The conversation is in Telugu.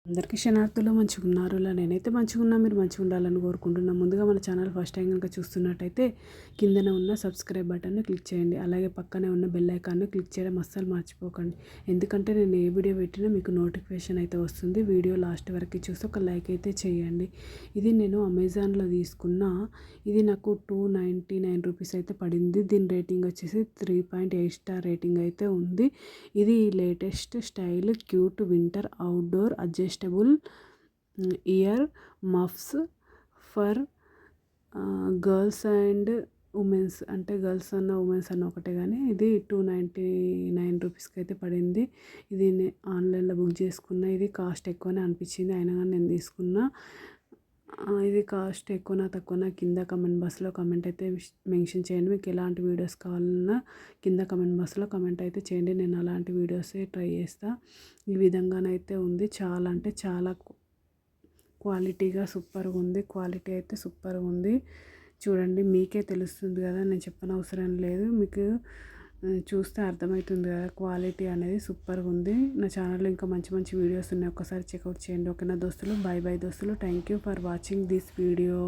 అందరికీ క్షణార్థులు మంచిగున్నారు. ఇలా నేనైతే మంచిగున్నా, మీరు మంచిగా ఉండాలని కోరుకుంటున్నా. ముందుగా మన ఛానల్ ఫస్ట్ టైం కనుక చూస్తున్నట్టయితే కిందన ఉన్న సబ్స్క్రైబ్ బటన్ని క్లిక్ చేయండి. అలాగే పక్కనే ఉన్న బెల్ ఐకాన్ని క్లిక్ చేయడం అస్సలు మర్చిపోకండి. ఎందుకంటే నేను ఏ వీడియో పెట్టినా మీకు నోటిఫికేషన్ అయితే వస్తుంది. వీడియో లాస్ట్ వరకు చూసి ఒక లైక్ అయితే చేయండి. ఇది నేను అమెజాన్లో తీసుకున్న, ఇది నాకు 299 రూపీస్ అయితే పడింది. దీని రేటింగ్ వచ్చేసి 3.8 స్టార్ రేటింగ్ అయితే ఉంది. ఇది latest style cute winter outdoor adjustable year muffs for girls and women's, అంటే గర్ల్స్ అన్న ఉమెన్స్ అన్న ఒకటే, కానీ ఇది 299 రూపీస్కి అయితే పడింది. ఇది ఆన్లైన్లో బుక్ చేసుకున్న. ఇది కాస్ట్ ఎక్కువనే అనిపించింది, అయినా కానీ నేను తీసుకున్నా. ఇది కాస్ట్ ఎక్కువనా తక్కువనా కింద కమెంట్ బాక్స్లో కమెంట్ అయితే మెన్షన్ చేయండి. మీకు ఎలాంటి వీడియోస్ కావాలన్నా కింద కమెంట్ బాక్స్లో కమెంట్ అయితే చేయండి. నేను అలాంటి వీడియోసే ట్రై చేస్తా. ఈ విధంగానైతే ఉంది. చాలా అంటే చాలా క్వాలిటీగా సూపర్గా ఉంది. క్వాలిటీ అయితే సూపర్గా ఉంది. చూడండి, మీకే తెలుస్తుంది కదా, నేను చెప్పనవసరం లేదు. మీకు చూస్తే అర్థమవుతుంది కదా క్వాలిటీ అనేది సూపర్గా ఉంది. నా ఛానల్లో ఇంకా మంచి మంచి వీడియోస్ ఉన్నాయి, ఒక్కసారి చెక్అవుట్ చేయండి. ఓకేనా దోస్తులు, బాయ్ బాయ్ దోస్తులు. Thank you for watching this video.